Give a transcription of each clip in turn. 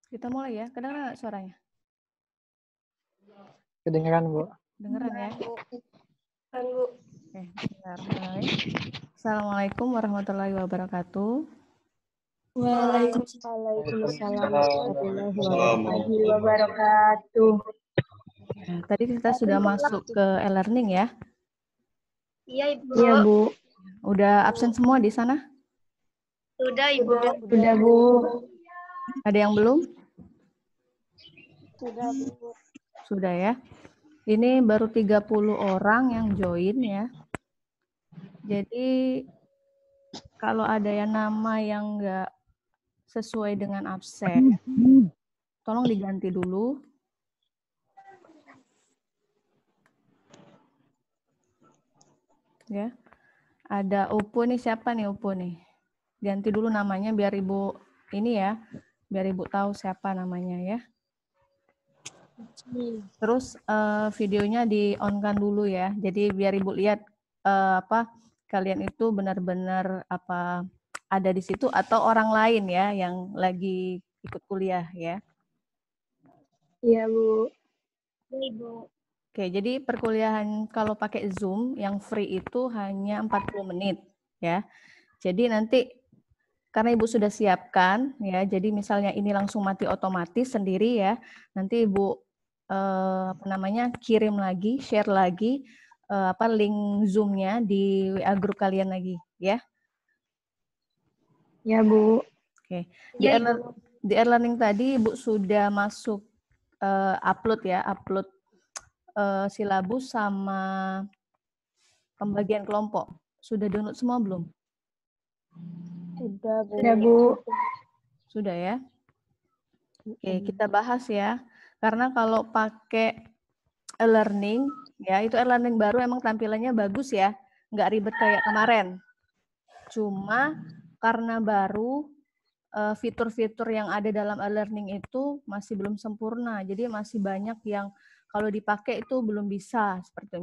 Kita mulai ya. Kedengeran nggak suaranya? Kedengeran, Bu. Dengeran ya? Bu. Oke, bentar. Mulai. Assalamualaikum warahmatullahi wabarakatuh. Waalaikumsalam warahmatullahi wabarakatuh. Nah, tadi kita sudah masuk ke e-learning ya. Iya, Ibu. Iya, Bu. Udah absen semua di sana? Sudah, Ibu. Sudah, Bu. Ada yang belum? Sudah, Bu. Sudah ya. Ini baru 30 orang yang join ya. Jadi kalau ada yang nama yang nggak sesuai dengan absen, tolong diganti dulu. Ya. Ada Upu nih, siapa nih Upu nih? Ganti dulu namanya biar Ibu ini ya, biar Ibu tahu siapa namanya ya. Terus videonya di-on-kan dulu ya. Jadi biar Ibu lihat kalian itu benar-benar ada di situ atau orang lain ya yang lagi ikut kuliah ya. Iya, Bu. Iya, Ibu. Oke, jadi perkuliahan kalau pakai Zoom yang free itu hanya 40 menit ya. Jadi nanti karena Ibu sudah siapkan ya, jadi misalnya ini langsung mati otomatis sendiri ya. Nanti Ibu kirim lagi, share lagi link Zoom-nya di WA grup kalian lagi ya. Ya, Bu. Oke. Ya, Ibu. Di e-learning tadi Ibu sudah masuk upload silabus sama pembagian kelompok. Sudah download semua belum? Sudah, Bu. Sudah, Bu. Sudah ya. Oke, kita bahas ya. Karena kalau pakai e-learning, ya itu e-learning baru emang tampilannya bagus ya. Nggak ribet kayak kemarin. Cuma karena baru, fitur-fitur yang ada dalam e-learning itu masih belum sempurna. Jadi masih banyak yang kalau dipakai itu belum bisa. Seperti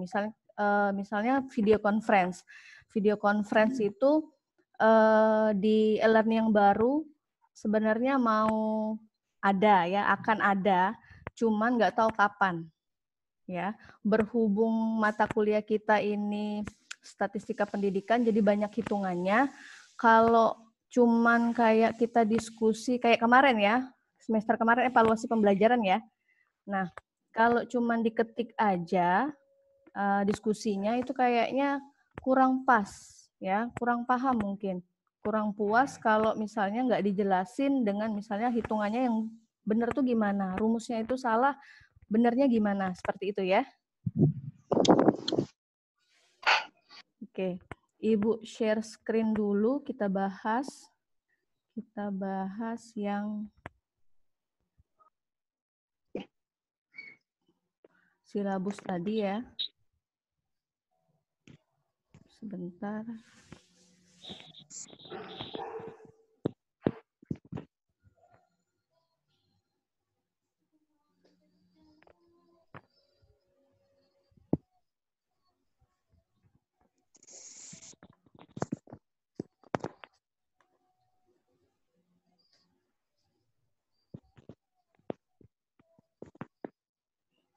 misalnya video conference. Video conference itu di e-learning yang baru sebenarnya mau ada ya, akan ada, cuman nggak tahu kapan. Ya, berhubung mata kuliah kita ini statistika pendidikan, jadi banyak hitungannya. Kalau cuman kayak kita diskusi kayak kemarin ya, semester kemarin evaluasi pembelajaran ya. Nah, kalau cuman diketik aja diskusinya itu kayaknya kurang pas ya, kurang paham mungkin. Kurang puas kalau misalnya nggak dijelasin dengan misalnya hitungannya yang benar tuh gimana, rumusnya itu salah, benernya gimana, seperti itu ya. Oke, Ibu share screen dulu, kita bahas yang silabus tadi ya. Sebentar.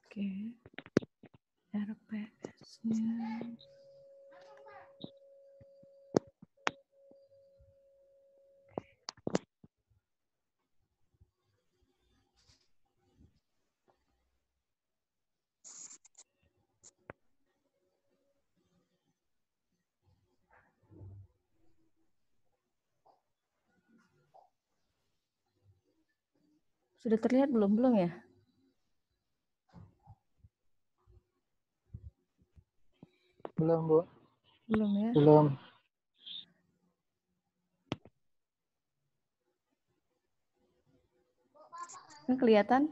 Oke, RPS-nya. Sudah terlihat belum? Belum ya? Belum, Bu. Belum ya? Belum. Kan kelihatan?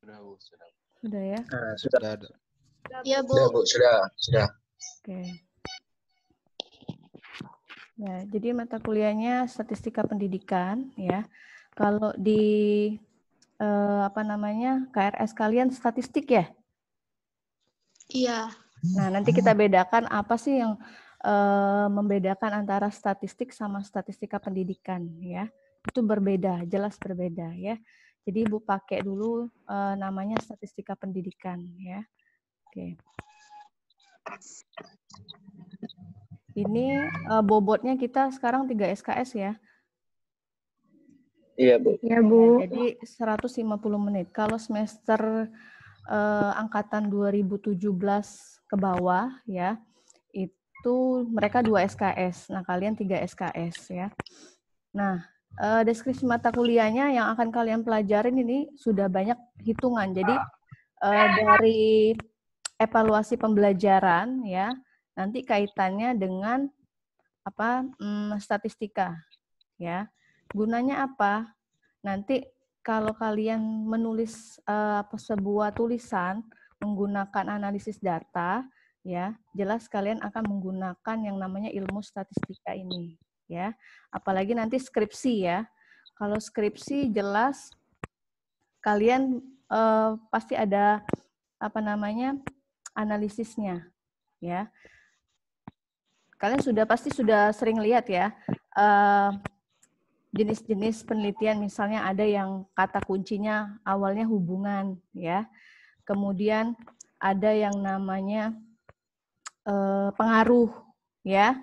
Sudah, Bu. Sudah. Sudah ya? Sudah. Iya, Bu. Sudah, Bu. Sudah. Oke. Ya, jadi mata kuliahnya statistika pendidikan ya. Kalau di KRS kalian statistik ya? Iya. Nah, nanti kita bedakan apa sih yang membedakan antara statistik sama statistika pendidikan ya. itu berbeda, jelas berbeda ya. Jadi Ibu pakai dulu namanya statistika pendidikan ya. Oke. Ini bobotnya kita sekarang 3 SKS ya. Iya, Bu. Iya, Bu. Jadi 150 menit. Kalau semester angkatan 2017 ke bawah ya, itu mereka 2 SKS. Nah, kalian 3 SKS ya. Nah, deskripsi mata kuliahnya yang akan kalian pelajarin ini sudah banyak hitungan. Jadi dari evaluasi pembelajaran ya, nanti kaitannya dengan statistika ya. Gunanya apa? Nanti kalau kalian menulis sebuah tulisan menggunakan analisis data, ya jelas kalian akan menggunakan yang namanya ilmu statistika ini, ya. Apalagi nanti skripsi ya. Kalau skripsi jelas kalian pasti ada analisisnya, ya. Kalian pasti sudah sering lihat ya. Jenis-jenis penelitian misalnya ada yang kata kuncinya awalnya hubungan ya. Kemudian ada yang namanya pengaruh ya.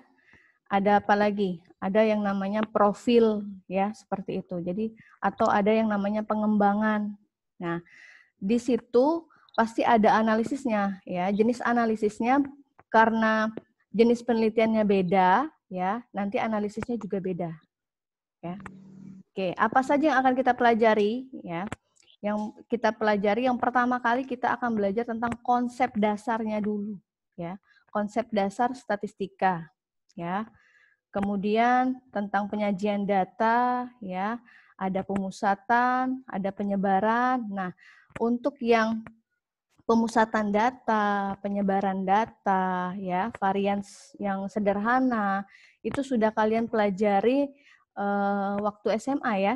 Ada apa lagi? Ada yang namanya profil ya, seperti itu. Jadi atau ada yang namanya pengembangan. Nah, di situ pasti ada analisisnya ya. Jenis analisisnya karena jenis penelitiannya beda ya, nanti analisisnya juga beda. Ya. Oke, apa saja yang akan kita pelajari ya? Yang kita pelajari yang pertama kali kita akan belajar tentang konsep dasarnya dulu ya. Konsep dasar statistika ya. Kemudian tentang penyajian data ya, ada pemusatan, ada penyebaran. Nah, untuk yang pemusatan data, penyebaran data ya, varians yang sederhana itu sudah kalian pelajari waktu SMA ya.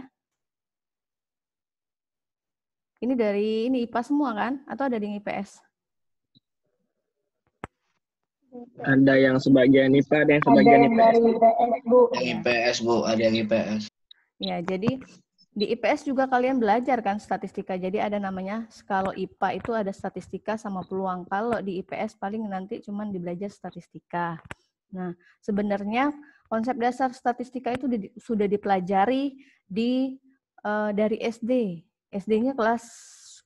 Ini dari IPA semua kan? Atau ada di IPS? Ada yang sebagian IPA, ada yang sebagian Ada yang IPS. dari IPS, Bu. Yang IPS, Bu. Ada yang IPS. Ya, jadi di IPS juga kalian belajar kan statistika. Jadi ada namanya, kalau IPA itu ada statistika sama peluang. Kalau di IPS paling nanti cuman belajar statistika. Nah, sebenarnya konsep dasar statistika itu sudah dipelajari dari SD. SD-nya kelas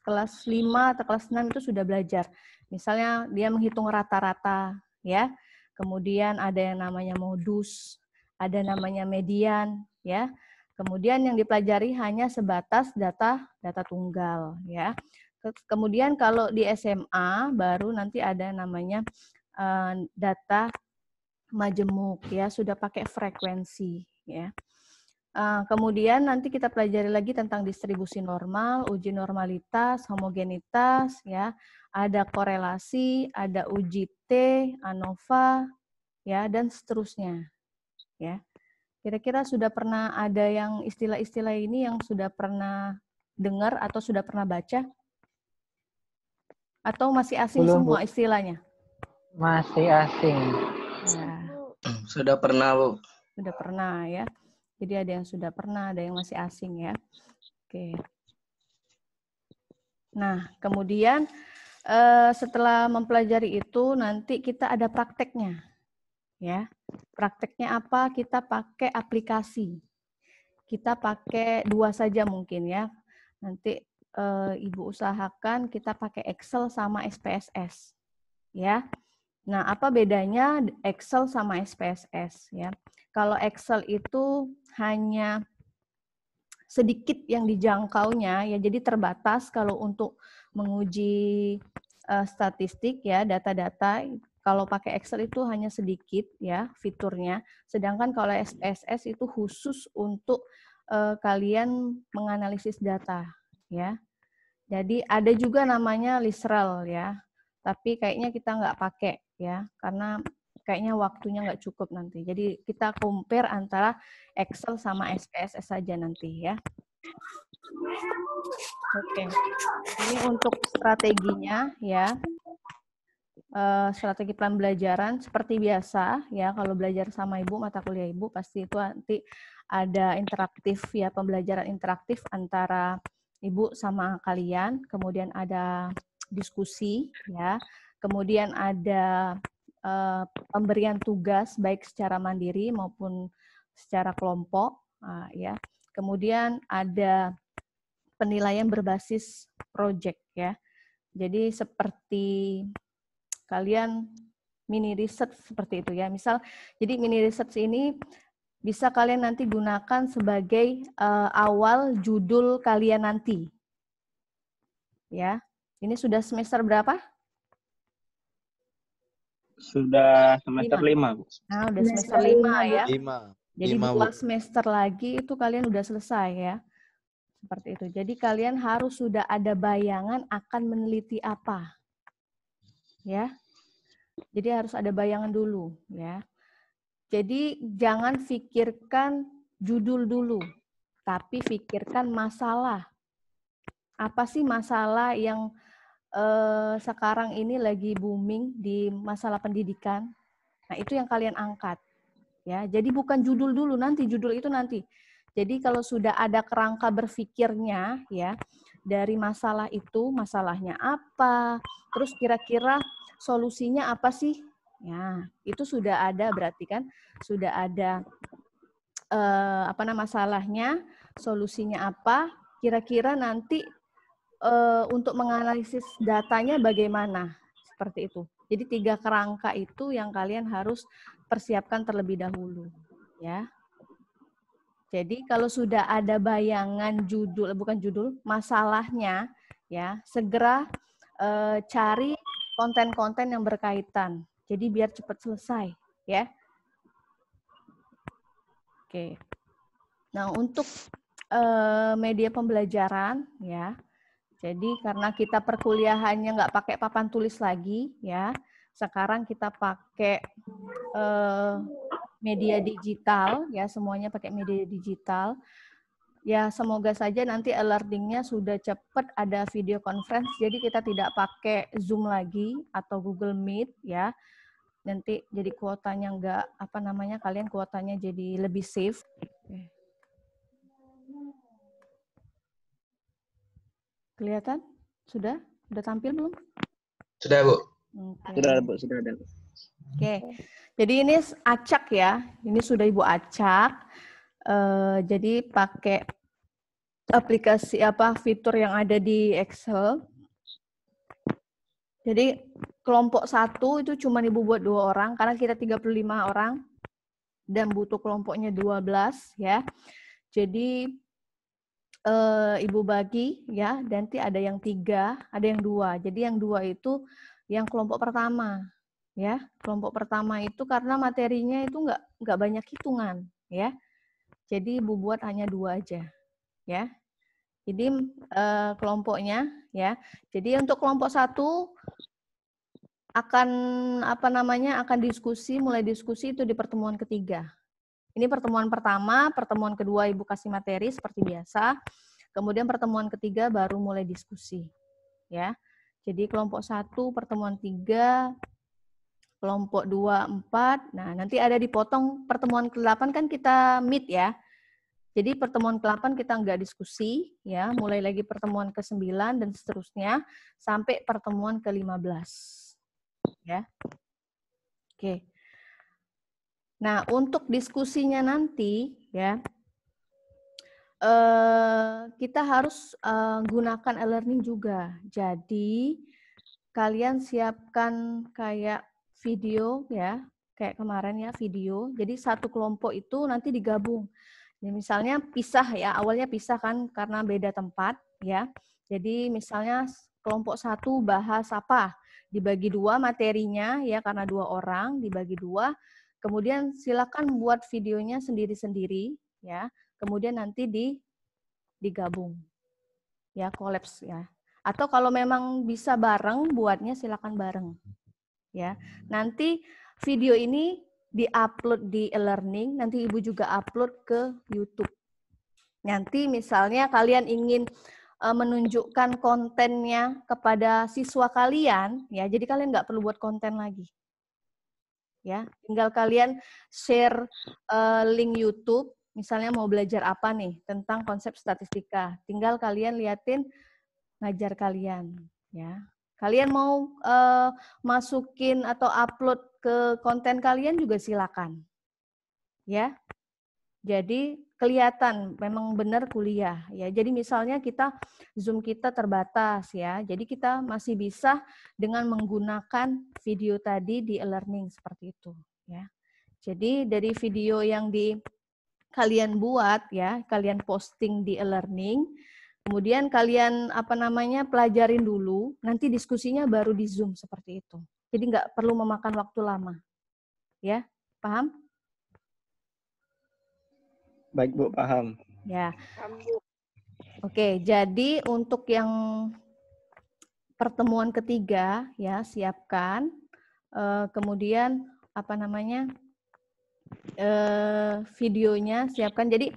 5 atau kelas 6 itu sudah belajar. Misalnya dia menghitung rata-rata ya. Kemudian ada yang namanya modus, ada namanya median ya. Kemudian yang dipelajari hanya sebatas data tunggal ya. Kemudian kalau di SMA baru nanti ada namanya data majemuk ya, sudah pakai frekuensi ya. Kemudian nanti kita pelajari lagi tentang distribusi normal, uji normalitas, homogenitas ya, ada korelasi, ada uji T, ANOVA ya, dan seterusnya ya. Kira-kira sudah pernah ada yang istilah-istilah ini yang sudah pernah dengar atau sudah pernah baca? Atau masih asing Belum, semua Bu. istilahnya? Masih asing. Ya, Sudah pernah, Bu. sudah pernah ya. Jadi ada yang sudah pernah, ada yang masih asing ya. Oke. Nah, kemudian setelah mempelajari itu nanti kita ada prakteknya. Ya. Prakteknya apa? Kita pakai aplikasi. Kita pakai 2 saja mungkin ya. Nanti Ibu usahakan kita pakai Excel sama SPSS. Ya. Nah, apa bedanya Excel sama SPSS ya? Kalau Excel itu hanya sedikit yang dijangkaunya ya, jadi terbatas kalau untuk menguji statistik ya, data-data. Kalau pakai Excel itu hanya sedikit ya fiturnya, sedangkan kalau SPSS itu khusus untuk kalian menganalisis data ya. Jadi ada juga namanya Lisrel ya, tapi kayaknya kita nggak pakai ya, karena kayaknya waktunya nggak cukup nanti. Jadi kita compare antara Excel sama SPSS saja nanti ya. Oke, ini untuk strateginya ya. Strategi pembelajaran seperti biasa ya, kalau belajar sama Ibu, mata kuliah Ibu pasti itu nanti ada interaktif ya, pembelajaran interaktif antara Ibu sama kalian, kemudian ada diskusi ya, kemudian ada pemberian tugas baik secara mandiri maupun secara kelompok ya. Kemudian ada penilaian berbasis project ya. Jadi seperti kalian mini research seperti itu ya. Misal jadi mini research ini bisa kalian nanti gunakan sebagai awal judul kalian nanti. Ya. Ini sudah semester berapa? Sudah semester 5, Bu. Nah, udah semester 5 ya. 5. Jadi 5, 2 Bu. semester lagi itu kalian udah selesai ya. Seperti itu. Jadi kalian harus sudah ada bayangan akan meneliti apa. Ya. Jadi harus ada bayangan dulu ya. Jadi jangan pikirkan judul dulu, tapi pikirkan masalah. Apa sih masalah yang sekarang ini lagi booming di masalah pendidikan? Nah, itu yang kalian angkat. Ya, jadi bukan judul dulu, nanti judul itu nanti. Jadi kalau sudah ada kerangka berpikirnya ya, dari masalah itu, masalahnya apa, terus kira-kira solusinya apa sih? Ya, itu sudah ada berarti kan, sudah ada masalahnya, solusinya apa, kira-kira nanti untuk menganalisis datanya bagaimana, seperti itu. Jadi 3 kerangka itu yang kalian harus persiapkan terlebih dahulu, ya. Jadi kalau sudah ada bayangan masalahnya, ya segera cari konten-konten yang berkaitan. Jadi biar cepat selesai, ya. Oke. Nah untuk media pembelajaran, ya. Jadi karena kita perkuliahannya nggak pakai papan tulis lagi, ya. Sekarang kita pakai media digital, ya semuanya pakai media digital. Ya semoga saja nanti e-learning-nya sudah cepat ada video conference, jadi kita tidak pakai Zoom lagi atau Google Meet, ya. Nanti jadi kuotanya nggak kalian kuotanya jadi lebih safe. Kelihatan? Sudah? Sudah tampil belum? Sudah, Bu. Oke. Sudah, Bu, sudah ada. Oke. Jadi ini acak ya. Ini sudah Ibu acak. Jadi pakai aplikasi fitur yang ada di Excel. Jadi kelompok 1 itu cuma Ibu buat 2 orang karena kita 35 orang dan butuh kelompoknya 12 ya. Jadi Ibu bagi ya, nanti ada yang 3, ada yang 2. Jadi yang 2 itu yang kelompok pertama ya. Kelompok pertama itu karena materinya itu nggak banyak hitungan ya. Jadi Ibu buat hanya 2 aja ya. Jadi kelompoknya ya. Jadi untuk kelompok 1 akan akan mulai diskusi itu di pertemuan ketiga. Ini pertemuan pertama, pertemuan kedua Ibu kasih materi seperti biasa. Kemudian pertemuan ketiga baru mulai diskusi. Ya. Jadi kelompok 1, pertemuan 3, kelompok 2, 4. Nah, nanti ada dipotong pertemuan ke-8 kan kita meet ya. Jadi pertemuan ke-8 kita nggak diskusi, ya. Mulai lagi pertemuan ke-9 dan seterusnya sampai pertemuan ke-15. Ya. Oke. Nah, untuk diskusinya nanti, ya, kita harus gunakan e-learning juga. Jadi, kalian siapkan kayak video, ya, kayak kemarin ya, video. Jadi, satu kelompok itu nanti digabung. Jadi, misalnya pisah ya, awalnya pisah kan karena beda tempat, ya. Jadi, misalnya kelompok 1 bahas apa? Dibagi 2 materinya, ya, karena 2 orang, dibagi 2. Kemudian silakan buat videonya sendiri-sendiri, ya. Kemudian nanti digabung, ya, kolaps ya. Atau kalau memang bisa bareng, buatnya silakan bareng, ya. Nanti video ini diupload di e-learning, nanti Ibu juga upload ke YouTube. Nanti misalnya kalian ingin menunjukkan kontennya kepada siswa kalian, ya. Jadi kalian nggak perlu buat konten lagi. Ya, tinggal kalian share link YouTube misalnya mau belajar apa nih tentang konsep statistika, tinggal kalian liatin ngajar kalian, ya. Kalian mau masukin atau upload ke konten kalian juga silakan, ya. Jadi kelihatan memang benar kuliah, ya. Jadi misalnya Zoom kita terbatas, ya. Jadi kita masih bisa dengan menggunakan video tadi di e-learning seperti itu, ya. Jadi dari video yang kalian buat, ya, kalian posting di e-learning, kemudian kalian pelajarin dulu, nanti diskusinya baru di Zoom seperti itu. Jadi nggak perlu memakan waktu lama, ya, paham? Baik Bu, paham. Ya. Oke, jadi untuk yang pertemuan ketiga, ya, siapkan. Kemudian videonya siapkan. Jadi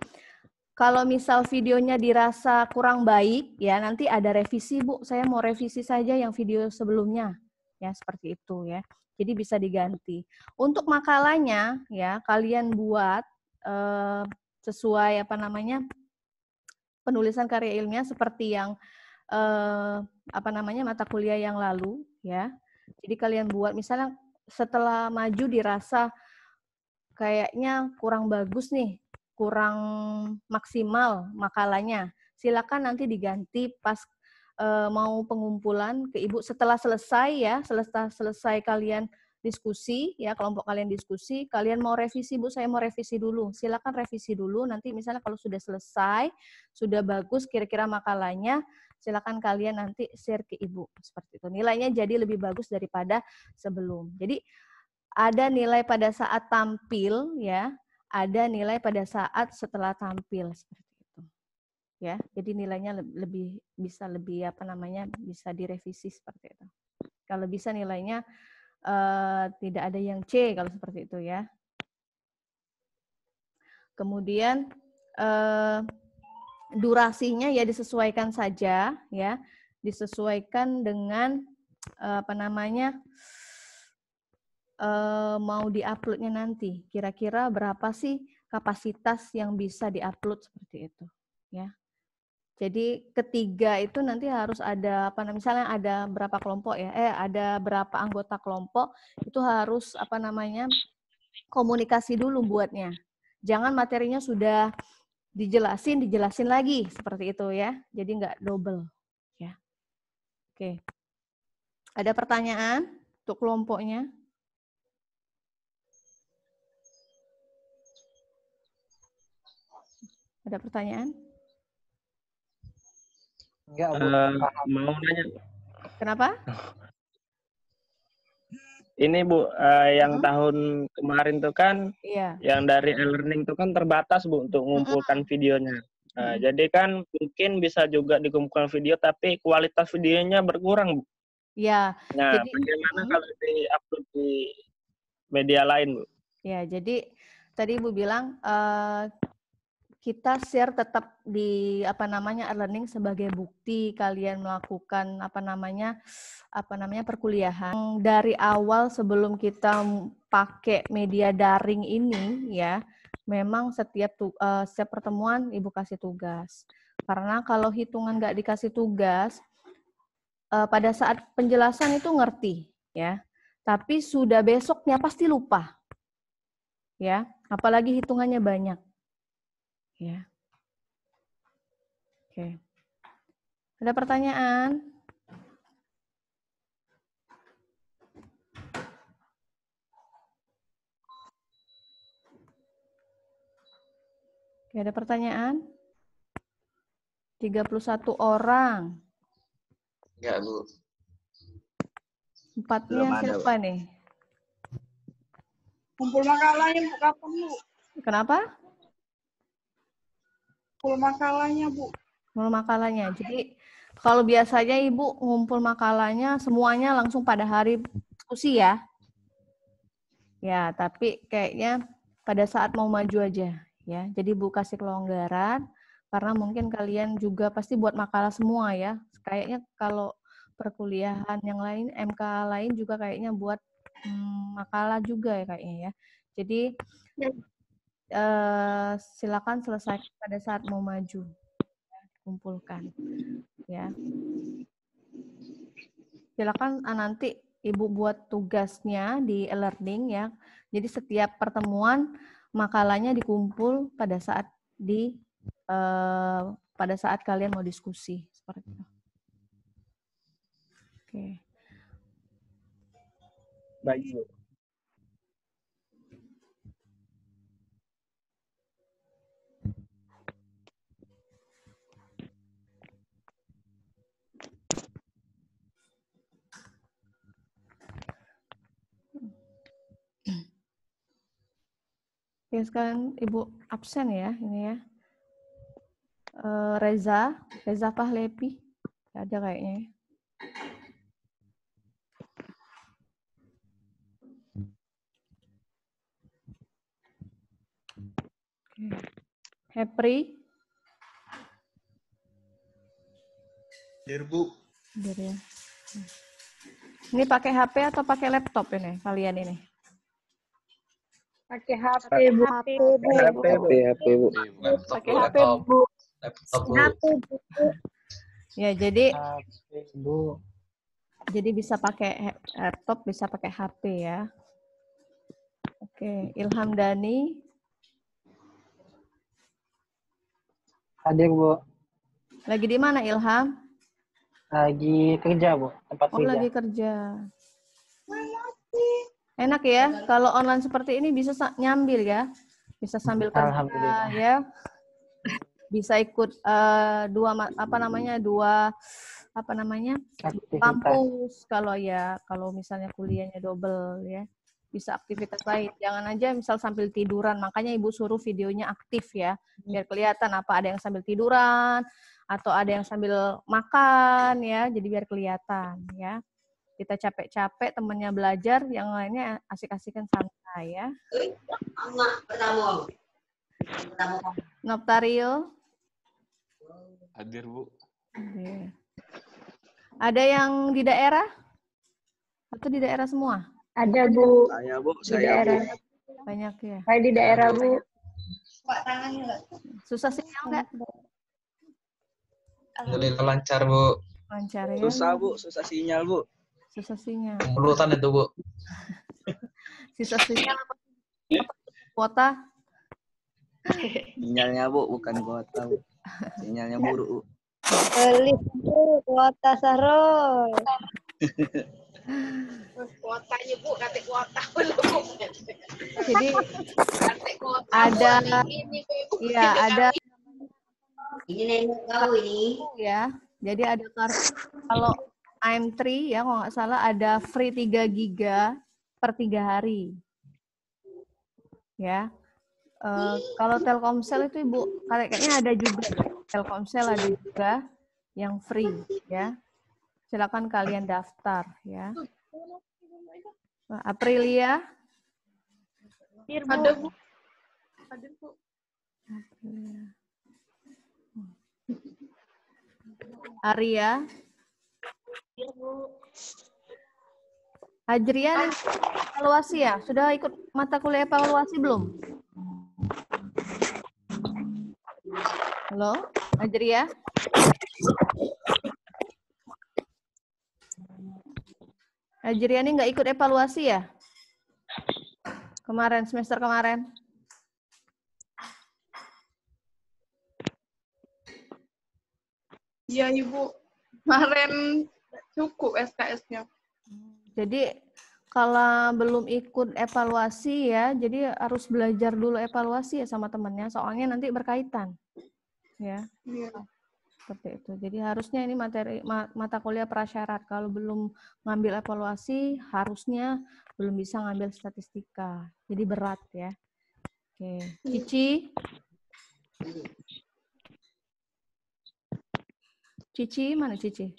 kalau misal videonya dirasa kurang baik, ya nanti ada revisi, Bu. Saya mau revisi saja yang video sebelumnya, ya seperti itu, ya. Jadi bisa diganti. Untuk makalahnya, ya kalian buat sesuai penulisan karya ilmiah seperti yang mata kuliah yang lalu, ya. Jadi kalian buat misalnya setelah maju dirasa kayaknya kurang bagus nih, kurang maksimal makalahnya, silakan nanti diganti pas mau pengumpulan ke Ibu setelah selesai, ya, selesai kalian diskusi, ya, kelompok kalian diskusi, kalian mau revisi, Bu, saya mau revisi dulu. Silakan revisi dulu, nanti misalnya kalau sudah selesai, sudah bagus kira-kira makalahnya, silakan kalian nanti share ke Ibu seperti itu. Nilainya jadi lebih bagus daripada sebelum. Jadi ada nilai pada saat tampil, ya, ada nilai pada saat setelah tampil seperti itu, ya. Jadi nilainya bisa direvisi seperti itu. Kalau bisa nilainya tidak ada yang C kalau seperti itu, ya. Kemudian durasinya ya disesuaikan saja, ya, disesuaikan dengan mau diuploadnya nanti. Kira-kira berapa sih kapasitas yang bisa diupload seperti itu, ya. Jadi ketiga itu nanti harus ada misalnya ada berapa kelompok, ya, ada berapa anggota kelompok, itu harus komunikasi dulu buatnya. Jangan materinya sudah dijelasin lagi seperti itu, ya. Jadi nggak double, ya. Oke. Ada pertanyaan untuk kelompoknya? Ada pertanyaan? Enggak, Bu. Mau nanya. Kenapa? Ini Bu, yang tahun kemarin tuh kan, Iya. yang dari e-learning tuh kan terbatas Bu untuk mengumpulkan videonya. Jadi kan mungkin bisa juga dikumpulkan video, tapi kualitas videonya berkurang Bu. Iya. Nah, Jadi, bagaimana kalau di-upload di media lain Bu? Ya, jadi tadi Ibu bilang kita share tetap di e-learning sebagai bukti kalian melakukan perkuliahan. Dari awal sebelum kita pakai media daring ini, ya, memang setiap pertemuan Ibu kasih tugas. Karena kalau hitungan nggak dikasih tugas, pada saat penjelasan itu ngerti, ya. Tapi sudah besoknya pasti lupa. Ya, apalagi hitungannya banyak. Ya. Oke. Ada pertanyaan? Oke, ada pertanyaan? 31 orang. Enggak, Bu. 4-nya Belum ada, siapa nih? Kumpul makalahnya Bu, kapan Bu? Kenapa? Kumpul makalahnya Bu. Ngumpul makalahnya. Jadi kalau biasanya Ibu ngumpul makalahnya semuanya langsung pada hari diskusi, ya. Ya, tapi kayaknya pada saat mau maju aja, ya. Jadi Bu kasih kelonggaran karena mungkin kalian juga pasti buat makalah semua, ya. Kayaknya kalau perkuliahan yang lain, MK lain juga kayaknya buat makalah juga, ya, kayaknya, ya. Jadi silakan selesaikan pada saat mau maju, kumpulkan, ya. Silakan nanti Ibu buat tugasnya di e-learning ya. Jadi setiap pertemuan makalahnya dikumpul pada saat pada saat kalian mau diskusi seperti itu. Oke. Baik, Bu. Ya, sekarang Ibu absen ya, ini ya. Reza Pahlevi, ada kayaknya ya. Oke. Hepri. Hadir, Bu. Hadir ya. Ini pakai HP atau pakai laptop ini kalian ini? Pakai HP, Bu. HP, HP, Bu. HP, Bu. Laptop, Pakai Bu. HP, Laptop. Bu. Laptop, Bu. Ya, jadi HP, Bu. bisa pakai laptop, bisa pakai HP ya. Oke, Ilham Dhani. Hadir, Bu. Lagi di mana Ilham? Lagi kerja, Bu. Tempat Oh, kerja. lagi kerja. Enak ya, kalau online seperti ini bisa nyambil ya. Bisa sambil kerja Alhamdulillah. ya. Bisa ikut dua Aktivitas. kampus kalau misalnya kuliahnya double ya. Bisa aktivitas lain. Jangan aja misal sambil tiduran. Makanya Ibu suruh videonya aktif ya. Biar kelihatan apa ada yang sambil tiduran atau ada yang sambil makan ya. Jadi biar kelihatan ya. Kita capek-capek temennya belajar, yang lainnya asik-asikan santai ya. Noptario. Hadir, Bu. Ada yang di daerah? Atau di daerah semua? Ada, Bu. Saya, Bu. Di daerah. Banyak ya. Saya di daerah, Bu. Susah sinyal nggak? Alhamdulillah lancar, Bu. Lancar ya. Susah, Bu. Susah sinyal, Bu. Susah sinyal. Pemulutan itu, Bu. Susah sinyal apa? Kuota? Sinyalnya, Bu. Bukan kuota, Bu. Sinyalnya buruk, Bu. Beli Bu, kuota Sarul. Kuotanya, Bu. Kata kuota belum. Jadi Kata kuota. ada ada Ini nengok kau ini. ya. Jadi ada kartu kalau I'm3 ya kalau nggak salah ada free 3 giga per 3 hari. Ya. Kalau Telkomsel itu Ibu kayaknya ada juga. Telkomsel ada juga yang free ya. Silakan kalian daftar ya. Aprilia. Ada, Bu. Ada, Bu. Arya. Ajrian evaluasi ya? Sudah ikut mata kuliah evaluasi belum? Halo, Ajria? Ajria ini nggak ikut evaluasi ya? Kemarin, semester kemarin? Iya, Ibu. Kemarin cukup SKS-nya. Jadi kalau belum ikut evaluasi ya, jadi harus belajar dulu evaluasi ya sama temennya, soalnya nanti berkaitan. Ya, Iya. seperti itu. Jadi harusnya ini materi mata kuliah prasyarat. Kalau belum ngambil evaluasi, harusnya belum bisa ngambil statistika. Jadi berat ya. Oke, Cici. Cici, mana Cici?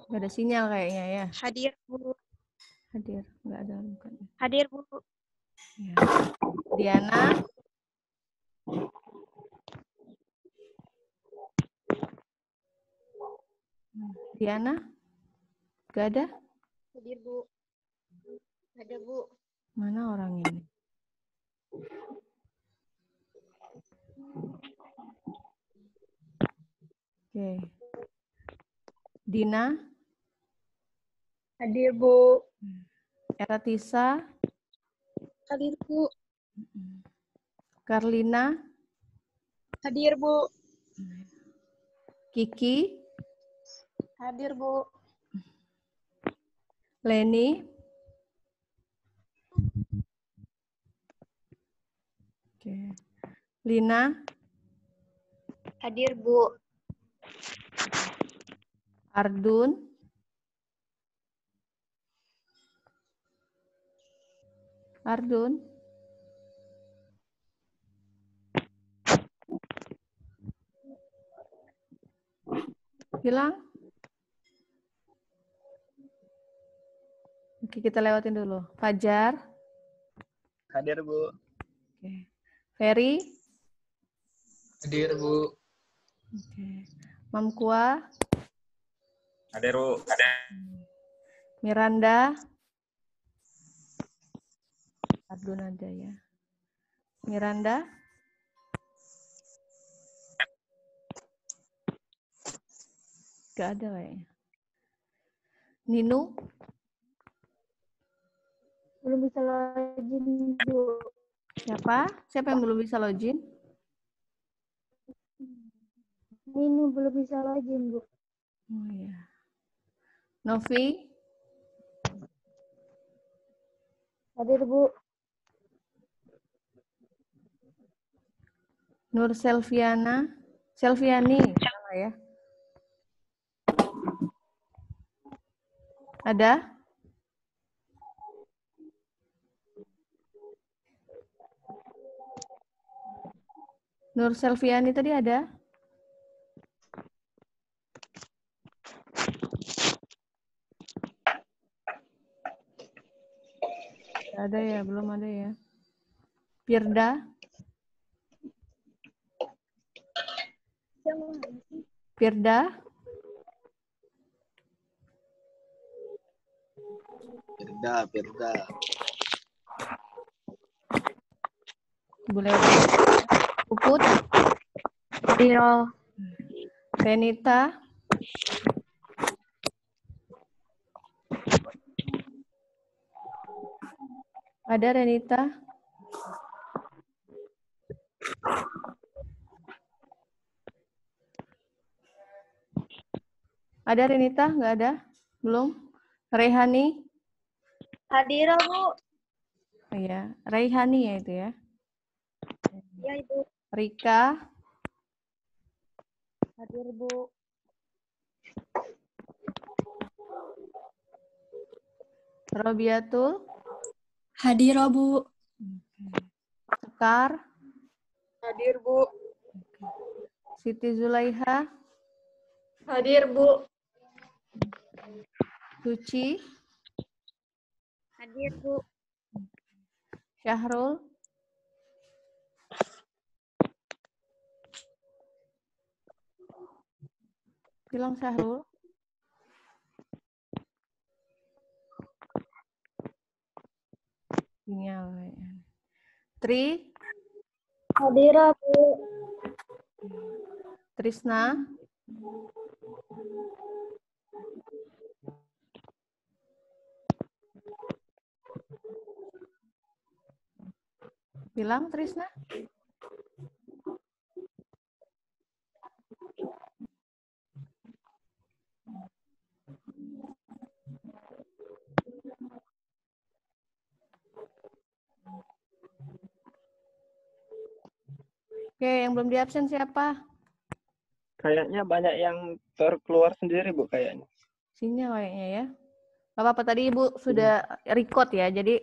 Gak ada sinyal kayaknya ya. Hadir Bu. Hadir, nggak ada bukannya. Hadir Bu. Ya. Diana. Diana, Gak ada? Hadir, Bu. Ada, Bu. Mana orang ini? Oke. Dina, Hadir, Bu. Eratisa, Hadir, Bu. Karlina, Hadir, Bu. Kiki, Hadir, Bu. Leni. Oke. Lina, Hadir, Bu. Ardun, Ardun, hilang. Oke, kita lewatin dulu. Fajar, Hadir, Bu. oke. Ferry, Hadir, Bu. oke. Mamkua, Hadir, Bu. Miranda, Ardun ada ya. Miranda, gak ada kayaknya. Ninu, Belum bisa login, Bu. siapa? Siapa yang belum bisa login? Ninu belum bisa login, Bu. Oh iya. Novi, Hadir, Bu. Nur Selviana, Selviani, salah ya. Ada? Nur Selviani tadi ada? Nggak ada ya, belum ada ya. Pirda, Pirda, Firda. boleh. Puput, Hadir. Renita, ada Renita? Ada Renita? Nggak ada? Belum? Rehani? Hadir, Bu. Oh, iya, Raihani ya itu ya. Ya, Ibu. Rika, Hadir, Bu. Robiatul, Hadir, Bu. Sekar, Hadir, Bu. Siti Zulaiha, Hadir, Bu. Suci, Hadir, Bu. Syahrul, bilang Syahrul. Sinyal kayaknya. Tri, Hadir, Bu. Trisna, bilang Trisna. Oke, yang belum di absen siapa? Kayaknya banyak yang terkeluar sendiri, Bu, kayaknya. Sinyal kayaknya ya. Gak apa-apa, tadi Ibu sudah record ya, jadi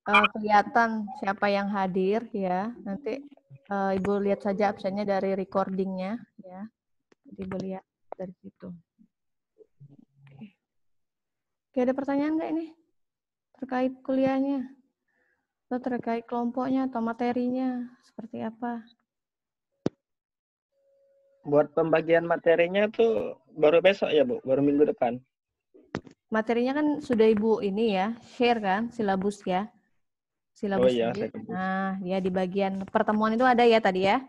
kelihatan siapa yang hadir ya. Nanti Ibu lihat saja absennya dari recordingnya ya. Jadi Ibu lihat dari situ. Oke, ada pertanyaan nggak ini? Terkait kuliahnya? Atau terkait kelompoknya atau materinya? Seperti apa? Buat pembagian materinya tuh baru besok ya, Bu? Baru minggu depan? materinya kan sudah Ibu ini ya, share kan, silabus ya. Oh Silabus iya, tadi. saya kebut. Nah, ya di bagian pertemuan itu ada ya tadi ya.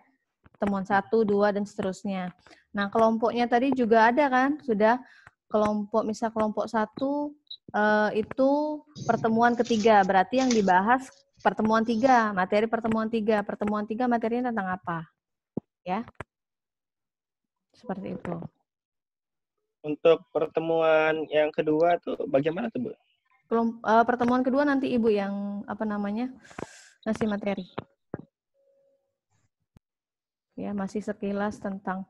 Pertemuan 1, 2, dan seterusnya. Nah, kelompoknya tadi juga ada kan, sudah kelompok, misal kelompok 1 itu pertemuan ketiga, berarti yang dibahas pertemuan 3, materi pertemuan 3. Pertemuan 3 materinya tentang apa? Ya, seperti itu. Untuk pertemuan yang kedua tuh bagaimana tuh, Bu? Pertemuan kedua nanti Ibu yang ngasih materi. Ya, masih sekilas tentang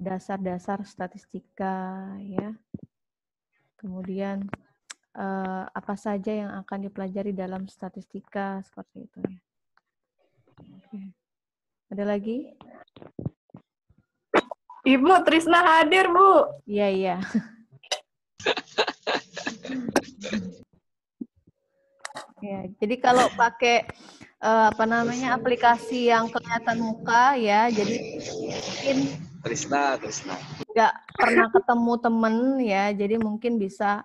dasar-dasar statistika ya. Kemudian apa saja yang akan dipelajari dalam statistika seperti itu ya. Oke. Ada lagi? Ibu Trisna hadir, Bu. Iya, iya. Ya, jadi kalau pakai aplikasi yang kelihatan muka ya, jadi mungkin Trisna. nggak pernah ketemu temen ya, jadi mungkin bisa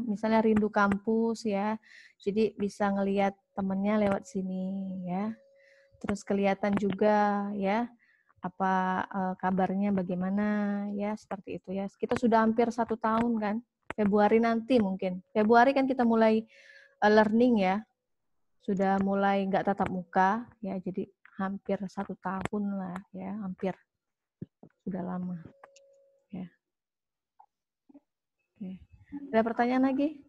misalnya rindu kampus ya, jadi bisa ngelihat temennya lewat sini ya, terus kelihatan juga ya apa kabarnya bagaimana ya, seperti itu ya. Kita sudah hampir 1 tahun kan, Februari nanti mungkin. Februari kan kita mulai learning ya, sudah mulai nggak tatap muka ya, jadi hampir 1 tahun lah ya, hampir, sudah lama ya. Oke. Ada pertanyaan lagi?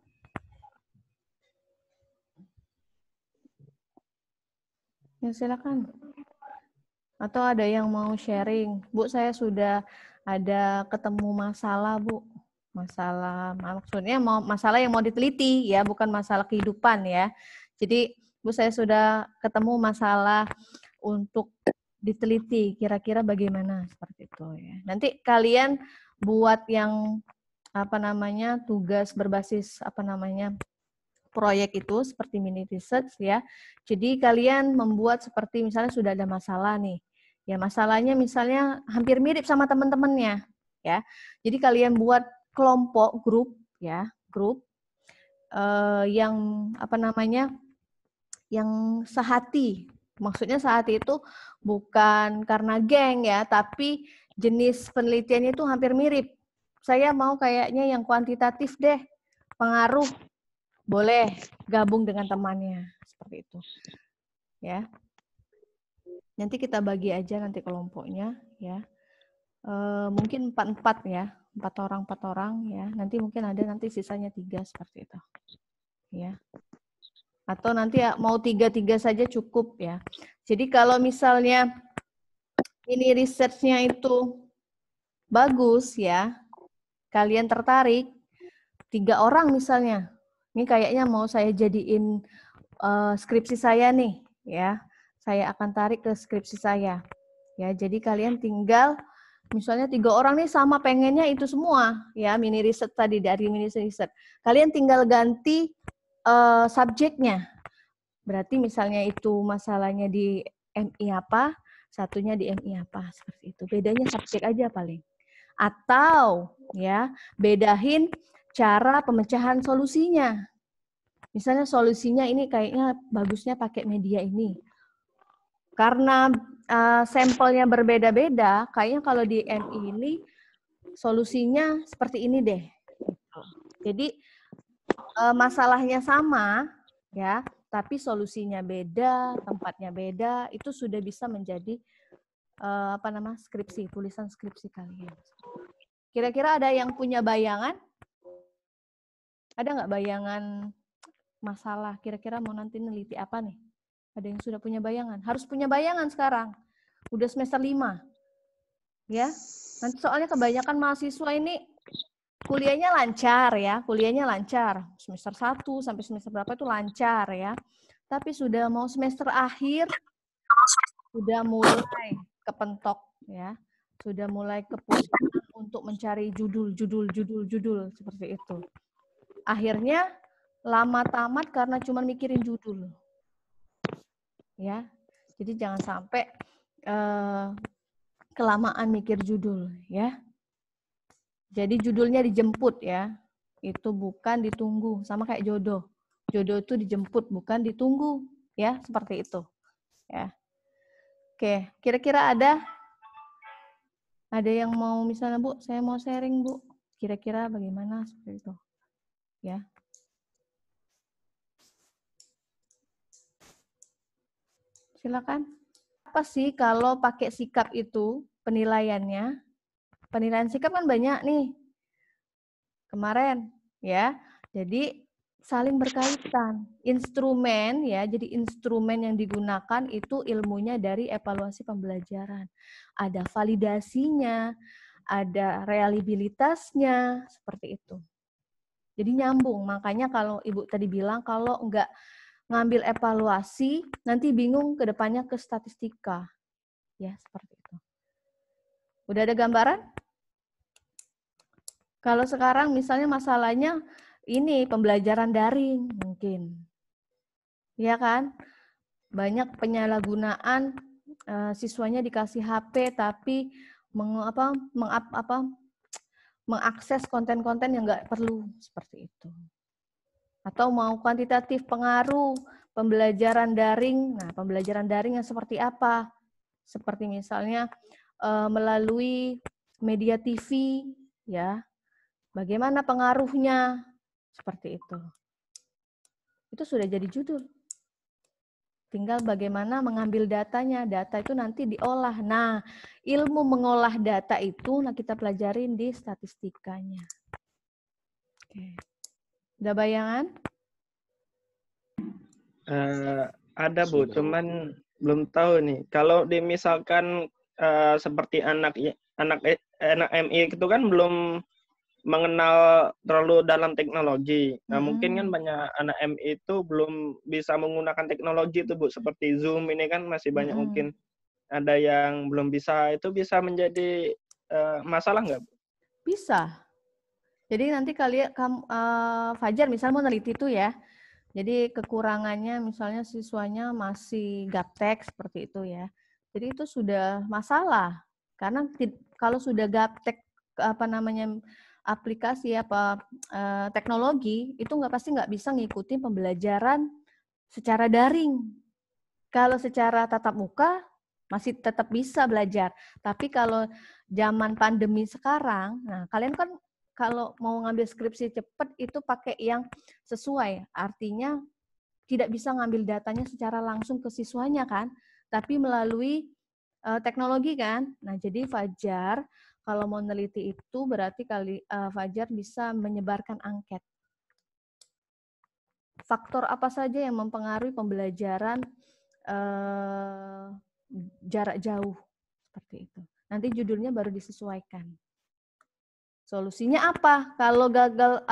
Ya silakan. Atau ada yang mau sharing? Bu, saya sudah ada ketemu masalah, Bu. Maksudnya masalah yang mau diteliti ya, bukan masalah kehidupan ya. Jadi, Bu, saya sudah ketemu masalah untuk diteliti, kira-kira bagaimana seperti itu ya. Nanti kalian buat yang tugas berbasis proyek itu seperti mini research ya. Jadi kalian membuat seperti misalnya sudah ada masalah nih. Ya, masalahnya misalnya hampir mirip sama teman-temannya ya. Jadi kalian buat kelompok grup ya, yang yang sehati. Maksudnya sehati itu bukan karena geng ya, tapi jenis penelitiannya itu hampir mirip. Saya mau kayaknya yang kuantitatif deh, pengaruh, boleh gabung dengan temannya seperti itu ya. Nanti kita bagi aja nanti kelompoknya ya, mungkin 4 ya, 4 orang ya, nanti mungkin ada nanti sisanya 3 seperti itu ya, atau nanti ya mau 3 saja cukup ya. Jadi kalau misalnya ini research-nya itu bagus ya, kalian tertarik 3 orang misalnya, ini kayaknya mau saya jadiin skripsi saya nih ya, saya akan tarik ke skripsi saya ya. Jadi kalian tinggal misalnya 3 orang nih sama pengennya itu semua ya, mini riset tadi, dari mini riset kalian tinggal ganti subjeknya. Berarti misalnya itu masalahnya di MI apa, satunya di MI apa, seperti itu. Bedanya subjek aja paling. Atau ya bedahin cara pemecahan solusinya. Misalnya solusinya ini kayaknya bagusnya pakai media ini. Karena sampelnya berbeda-beda, kayaknya kalau di MI ini solusinya seperti ini deh. Jadi masalahnya sama ya, tapi solusinya beda, tempatnya beda, itu sudah bisa menjadi skripsi, tulisan skripsi kalian. Kira-kira ada yang punya bayangan? Ada nggak bayangan masalah? Kira-kira mau nanti neliti apa nih? Ada yang sudah punya bayangan? Harus punya bayangan sekarang. Udah semester 5. Ya. Nanti soalnya kebanyakan mahasiswa ini kuliahnya lancar ya. Kuliahnya lancar. Semester 1 sampai semester berapa itu lancar ya. Tapi sudah mau semester akhir, sudah mulai kepentok ya. Sudah mulai kepusingan untuk mencari judul seperti itu. Akhirnya lama tamat karena cuma mikirin judul. Ya. Jadi jangan sampai kelamaan mikir judul ya. Jadi judulnya dijemput ya. Itu bukan ditunggu, sama kayak jodoh. Jodoh itu dijemput, bukan ditunggu, ya, seperti itu. Ya. Oke, kira-kira ada yang mau misalnya, Bu, saya mau sharing, Bu. Kira-kira bagaimana seperti itu? Ya. Silakan. Apa sih kalau pakai sikap itu penilaiannya? Penilaian sikap kan banyak nih. Kemarin, ya. Jadi saling berkaitan. Instrumen ya, jadi instrumen yang digunakan itu ilmunya dari evaluasi pembelajaran. Ada validasinya, ada reliabilitasnya, seperti itu. Jadi nyambung. Makanya kalau Ibu tadi bilang kalau enggak ngambil evaluasi, nanti bingung ke depannya ke statistika. Ya, seperti itu. Udah ada gambaran? Kalau sekarang misalnya masalahnya ini pembelajaran daring mungkin. Ya kan? Banyak penyalahgunaan siswanya dikasih HP tapi mengakses konten-konten yang nggak perlu seperti itu. Atau mau kuantitatif pengaruh pembelajaran daring. Nah, pembelajaran daring yang seperti apa? Seperti misalnya melalui media TV, ya. Bagaimana pengaruhnya? Seperti itu. Itu sudah jadi judul. Tinggal bagaimana mengambil datanya. Data itu nanti diolah. Nah, ilmu mengolah data itu kita pelajarin di statistikanya. Oke. Udah bayangan? Ada, Bu, cuman belum tahu nih. Kalau misalkan seperti anak MI itu kan belum mengenal terlalu dalam teknologi. Nah, mungkin kan banyak anak MI itu belum bisa menggunakan teknologi itu, Bu. Seperti Zoom ini kan masih banyak mungkin ada yang belum bisa. Itu bisa menjadi masalah nggak, Bu? Bisa. Jadi nanti Fajar misalnya mau neliti itu ya. Jadi kekurangannya misalnya siswanya masih gaptek seperti itu ya. Jadi itu sudah masalah. Karena kalau sudah gaptek aplikasi teknologi itu pasti nggak bisa ngikutin pembelajaran secara daring. Kalau secara tatap muka masih tetap bisa belajar. Tapi kalau zaman pandemi sekarang, nah kalian kan kalau mau ngambil skripsi cepat itu pakai yang sesuai. Artinya tidak bisa ngambil datanya secara langsung ke siswanya kan, tapi melalui teknologi kan. Nah, jadi Fajar kalau mau neliti itu berarti Fajar bisa menyebarkan angket. Faktor apa saja yang mempengaruhi pembelajaran jarak jauh seperti itu. Nanti judulnya baru disesuaikan. Solusinya apa? Kalau gagal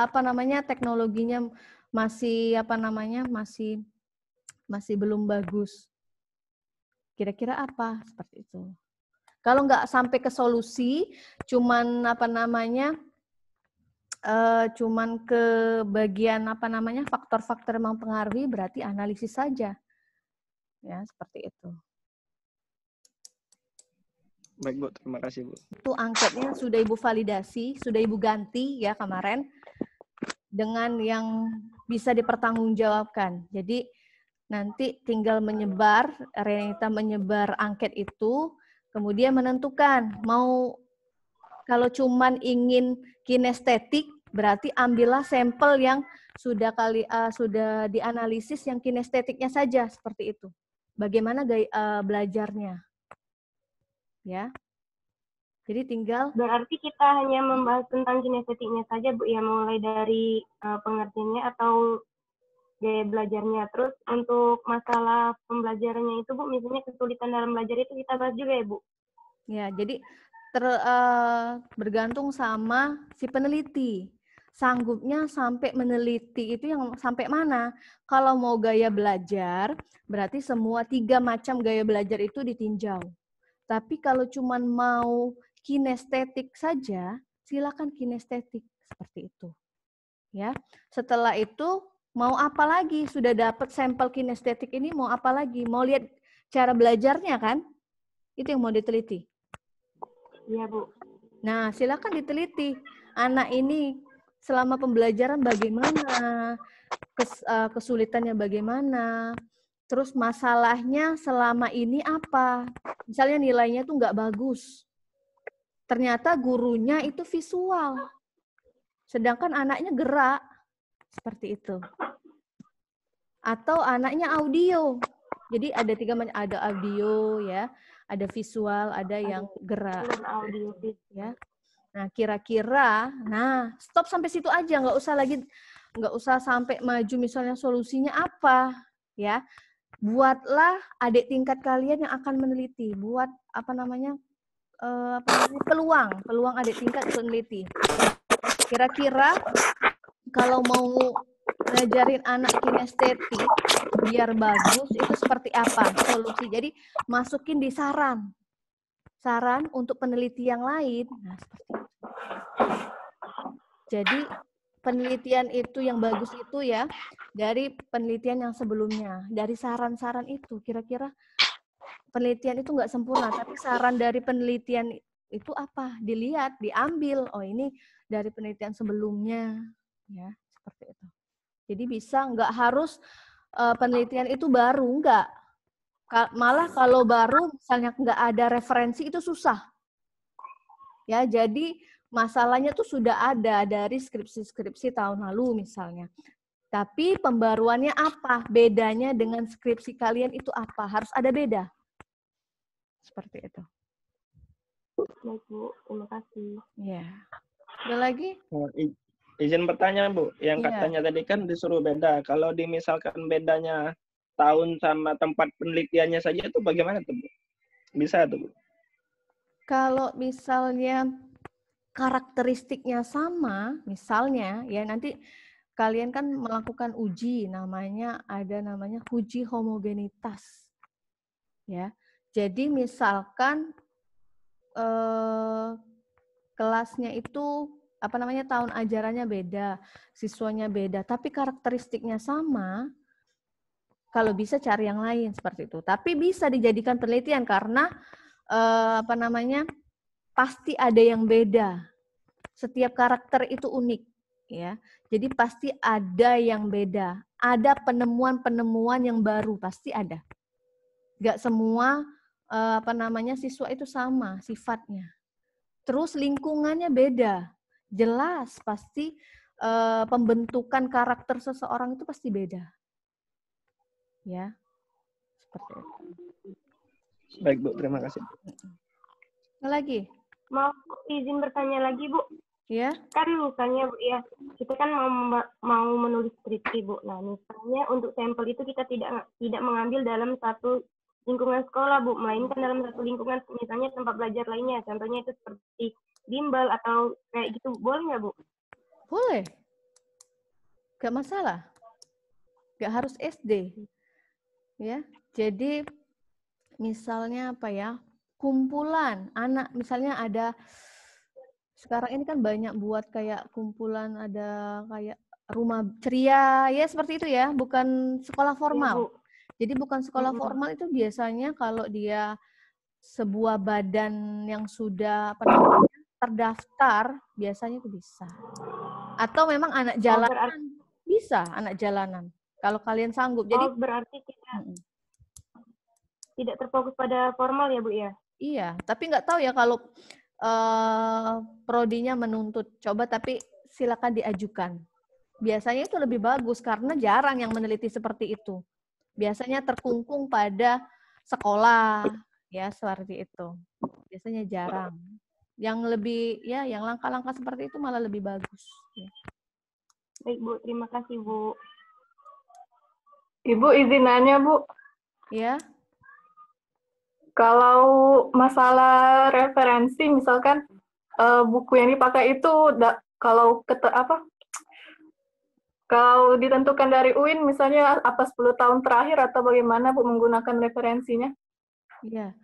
teknologinya masih masih belum bagus. Kira-kira apa? Seperti itu. Kalau nggak sampai ke solusi, cuman cuman ke bagian faktor-faktor yang mempengaruhi, berarti analisis saja. Ya, seperti itu. Baik, Bu. Terima kasih, Bu. Itu angketnya sudah Ibu validasi, sudah Ibu ganti ya kemarin dengan yang bisa dipertanggungjawabkan. Jadi nanti tinggal Renita menyebar angket itu, kemudian menentukan mau kalau cuman ingin kinestetik berarti ambillah sampel yang sudah dianalisis yang kinestetiknya saja seperti itu. Bagaimana belajarnya? Ya. Jadi tinggal berarti kita hanya membahas tentang kinestetiknya saja, Bu, ya, mulai dari pengertiannya atau gaya belajarnya. Terus untuk masalah pembelajarannya itu, Bu, misalnya kesulitan dalam belajar itu kita bahas juga ya, Bu? Ya, jadi bergantung sama si peneliti. Sanggupnya sampai meneliti itu yang sampai mana? Kalau mau gaya belajar, berarti semua 3 macam gaya belajar itu ditinjau. Tapi kalau cuman mau kinestetik saja, silakan kinestetik seperti itu. Ya. Setelah itu mau apa lagi? Sudah dapat sampel kinestetik ini mau apa lagi? Mau lihat cara belajarnya kan? Itu yang mau diteliti. Iya, Bu. Nah, silakan diteliti. anak ini selama pembelajaran bagaimana, kesulitannya bagaimana, terus masalahnya selama ini apa. Misalnya nilainya tuh nggak bagus. Ternyata gurunya itu visual. Sedangkan anaknya gerak. Seperti itu. Atau anaknya audio. Jadi ada tiga macam, ada audio ya, ada visual, ada yang gerak. Audio. Ya. Nah, kira-kira, stop sampai situ aja, nggak usah sampai maju misalnya solusinya apa, ya. Buatlah adik tingkat kalian yang akan meneliti, buat peluang adik tingkat untuk meneliti. Kira-kira kalau mau ngajarin anak kinestetik biar bagus itu seperti apa solusi? Jadi masukin di saran untuk peneliti yang lain. Nah, seperti itu. Jadi penelitian itu yang bagus itu ya dari penelitian yang sebelumnya, dari saran-saran itu. Kira-kira penelitian itu nggak sempurna, tapi saran dari penelitian itu apa? Dilihat, diambil. Oh, ini dari penelitian sebelumnya, ya seperti itu. Jadi bisa, nggak harus penelitian itu baru, nggak. Malah kalau baru, misalnya nggak ada referensi itu susah. Ya, jadi masalahnya tuh sudah ada dari skripsi-skripsi tahun lalu misalnya. Tapi pembaruannya apa? Bedanya dengan skripsi kalian itu apa? Harus ada beda. Seperti itu. Baik, Bu. Terima kasih. Ya. Ada lagi? Izin bertanya, Bu. Yang katanya tadi kan disuruh beda. Kalau misalkan bedanya tahun sama tempat penelitiannya saja itu bagaimana tuh, Bu? Bisa tuh, Bu? Kalau misalnya karakteristiknya sama, misalnya ya nanti kalian kan melakukan uji, namanya uji homogenitas. Ya. Jadi misalkan kelasnya itu tahun ajarannya beda, siswanya beda, tapi karakteristiknya sama, kalau bisa cari yang lain seperti itu. Tapi bisa dijadikan penelitian karena pasti ada yang beda. Setiap karakter itu unik, ya. Jadi pasti ada yang beda. Ada penemuan-penemuan yang baru, pasti ada. Nggak semua siswa itu sama sifatnya. Terus lingkungannya beda. Jelas pasti pembentukan karakter seseorang itu pasti beda. Ya. Seperti itu. Baik, Bu. Terima kasih. Lagi? Mau izin bertanya lagi, Bu? Ya. Kan misalnya, Bu, ya, kita kan mau menulis skripsi, Bu. Nah, misalnya untuk sampel itu kita tidak mengambil dalam satu lingkungan sekolah, Bu, melainkan dalam satu lingkungan, misalnya tempat belajar lainnya. Contohnya itu seperti bimbel atau kayak gitu. Boleh nggak, Bu? Boleh. Nggak masalah. Nggak harus SD. Ya. Jadi misalnya kumpulan anak, misalnya ada sekarang ini kan banyak buat kayak kumpulan, ada kayak rumah ceria ya seperti itu ya, bukan sekolah formal. Jadi bukan sekolah formal itu biasanya kalau dia sebuah badan yang sudah terdaftar biasanya itu bisa. Atau memang anak jalanan bisa, anak jalanan. Kalau kalian sanggup. Jadi berarti kita tidak terfokus pada formal ya, Bu, ya? Iya, tapi nggak tahu ya kalau prodinya menuntut. Coba tapi silakan diajukan. Biasanya itu lebih bagus karena jarang yang meneliti seperti itu. Biasanya terkungkung pada sekolah, ya seperti itu. Biasanya jarang. Yang lebih, ya yang langkah-langkah seperti itu malah lebih bagus. Ya. Baik, Bu. Terima kasih, Bu. Ibu izin nanya, Bu. Ya. Kalau masalah referensi, misalkan buku yang dipakai itu kalau ditentukan dari UIN, misalnya apa 10 tahun terakhir atau bagaimana, Bu, menggunakan referensinya? Iya.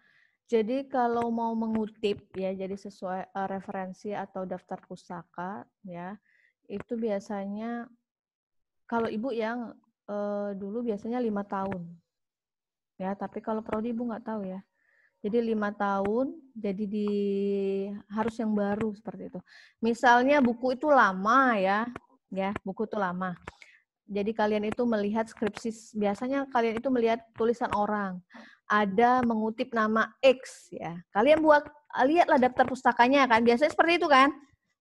Jadi kalau mau mengutip ya, jadi sesuai referensi atau daftar pustaka ya, itu biasanya kalau Ibu yang dulu biasanya 5 tahun. Ya, tapi kalau prodi Ibu nggak tahu ya. Jadi 5 tahun, jadi harus yang baru seperti itu. Misalnya buku itu lama ya, buku itu lama. Jadi kalian itu melihat skripsi, biasanya kalian itu melihat tulisan orang. Ada mengutip nama X ya. Kalian lihatlah daftar pustakanya kan, biasanya seperti itu kan.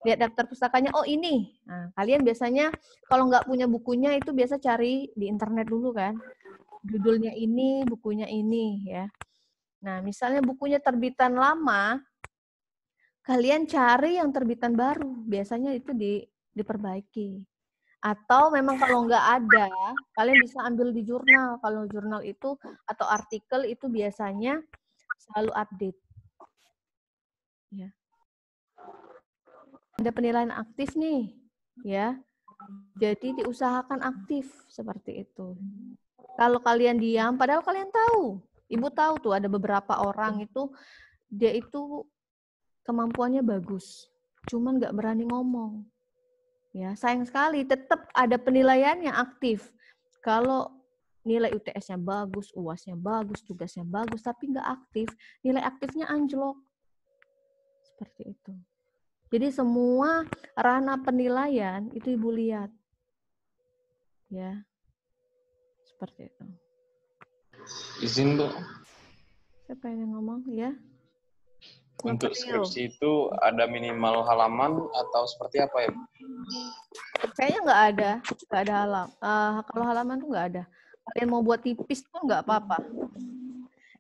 Lihat daftar pustakanya, oh ini. Nah, kalian biasanya kalau nggak punya bukunya itu biasa cari di internet dulu kan. Judulnya ini, bukunya ini ya. Nah, misalnya bukunya terbitan lama, kalian cari yang terbitan baru. Biasanya itu diperbaiki. Atau memang kalau nggak ada, kalian bisa ambil di jurnal. Kalau jurnal itu atau artikel itu biasanya selalu update. Ya. Ada penilaian aktif nih, ya. Jadi diusahakan aktif seperti itu. Kalau kalian diam, padahal kalian tahu, ibu tahu tuh ada beberapa orang itu dia itu kemampuannya bagus, cuman nggak berani ngomong. Ya, sayang sekali, tetap ada penilaian yang aktif. Kalau nilai UTS-nya bagus, UAS-nya bagus, tugasnya bagus, tapi nggak aktif, nilai aktifnya anjlok. Seperti itu. Jadi semua ranah penilaian itu ibu lihat. Ya, seperti itu. Izin, Bu. Siapa yang ngomong? Ya. Untuk skripsi itu ada minimal halaman atau seperti apa ya, Bu? Kayaknya nggak ada halaman. Kalau halaman tuh nggak ada. Kalian mau buat tipis pun nggak apa-apa.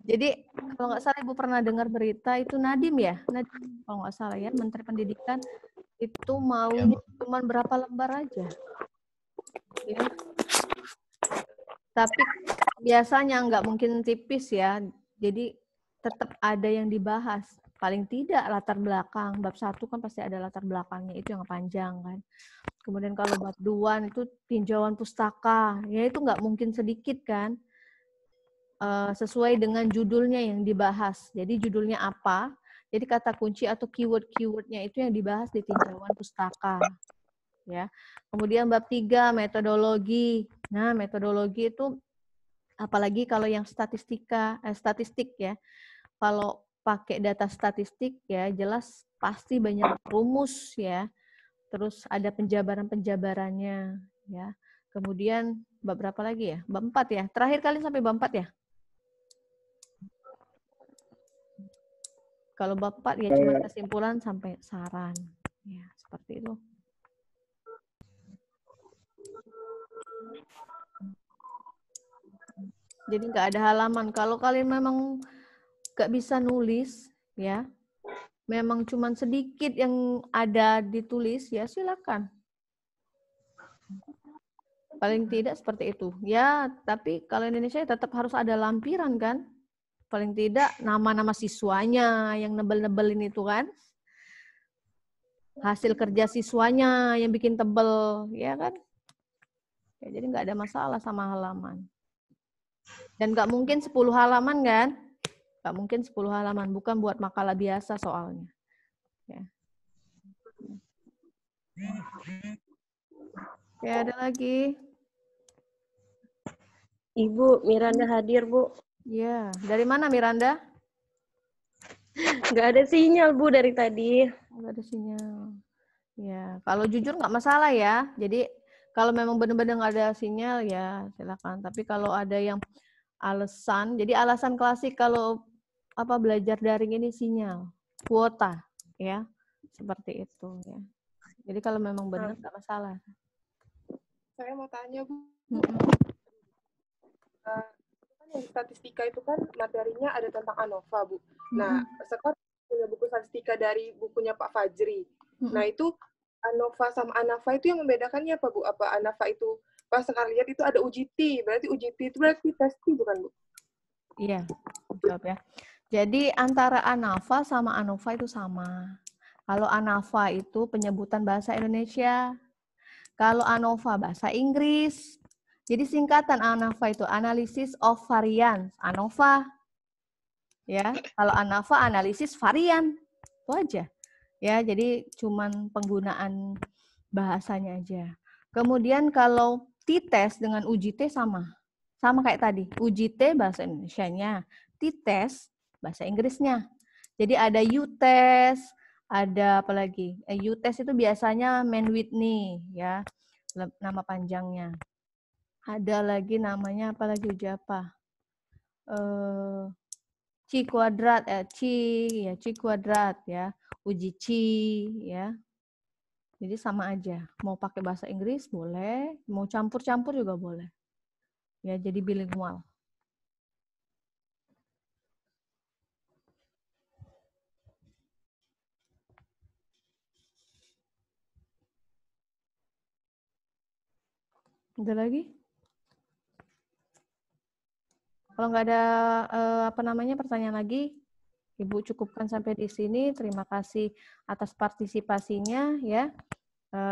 Jadi kalau nggak salah ibu pernah dengar berita itu Nadiem ya, Nadiem kalau nggak salah ya, Menteri Pendidikan itu maunya cuma berapa lembar aja. Ya. Tapi biasanya nggak mungkin tipis ya, jadi tetap ada yang dibahas. Paling tidak latar belakang, bab 1 kan pasti ada latar belakangnya, itu yang panjang kan. Kemudian kalau bab 2 itu tinjauan pustaka, ya itu nggak mungkin sedikit kan. Sesuai dengan judulnya yang dibahas. Jadi judulnya apa? Jadi kata kunci atau keyword-keywordnya itu yang dibahas di tinjauan pustaka. Ya. Kemudian bab 3 metodologi. Nah, metodologi itu apalagi kalau yang statistik ya. Kalau pakai data statistik ya jelas pasti banyak rumus ya. Terus ada penjabaran-penjabarannya ya. Kemudian bab berapa lagi ya? Bab 4 ya. Terakhir kali sampai bab 4 ya? Kalau bab 4 ya cuma kesimpulan sampai saran. Ya, seperti itu. Jadi nggak ada halaman. Kalau kalian memang nggak bisa nulis, ya, memang cuma sedikit yang ada ditulis, ya silakan. Paling tidak seperti itu. Ya, tapi kalau Indonesia tetap harus ada lampiran kan? Paling tidak nama-nama siswanya yang nebel-nebelin itu kan? Hasil kerja siswanya yang bikin tebel, ya kan? Ya, jadi nggak ada masalah sama halaman. Dan nggak mungkin 10 halaman kan? Nggak mungkin 10 halaman, bukan buat makalah biasa soalnya. Ya. Oke, ada lagi? Ibu, Miranda hadir, Bu. Ya, dari mana Miranda? Nggak ada sinyal, Bu, dari tadi. Nggak ada sinyal. Ya, kalau jujur nggak masalah ya. Jadi kalau memang benar-benar nggak ada sinyal ya silakan. Tapi kalau ada yang alasan, jadi alasan klasik kalau belajar daring ini sinyal, kuota, ya seperti itu ya. Jadi kalau memang benar nggak masalah. Saya mau tanya Bu. Yang statistika itu kan materinya ada tentang ANOVA, Bu. Nah, sekarang punya buku statistika dari bukunya Pak Fajri. Nah, itu ANOVA sama ANAVA itu yang membedakannya apa, Bu? Apa ANAVA itu, pas sekali lihat itu ada UJT, berarti UJT itu berarti testi, bukan, Bu? Iya, jawab ya. Jadi antara ANAVA sama ANOVA itu sama. Kalau ANAVA itu penyebutan bahasa Indonesia, kalau ANOVA bahasa Inggris. Jadi singkatan ANOVA itu Analysis of Variance, ANOVA. Ya, kalau ANAVA analisis varian. Itu aja. Ya, jadi cuman penggunaan bahasanya aja. Kemudian kalau T-test dengan UJT sama. Sama kayak tadi. UJT bahasa Indonesianya, T-test bahasa Inggrisnya. Jadi ada U-test, ada apa lagi? U-test itu biasanya Man Whitney ya, nama panjangnya. Ada lagi namanya apa lagi uji apa? Chi kuadrat, Chi kuadrat ya, uji Chi ya. Jadi sama aja, mau pakai bahasa Inggris boleh, mau campur-campur juga boleh. Ya, jadi bilingual. Ada lagi? Kalau nggak ada pertanyaan lagi, Ibu cukupkan sampai di sini. Terima kasih atas partisipasinya ya.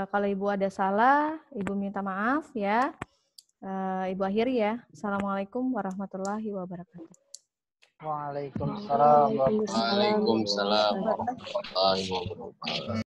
Kalau Ibu ada salah, Ibu minta maaf ya. Ibu akhiri ya. Assalamualaikum warahmatullahi wabarakatuh. Waalaikumsalam. Waalaikumsalam warahmatullahi wabarakatuh.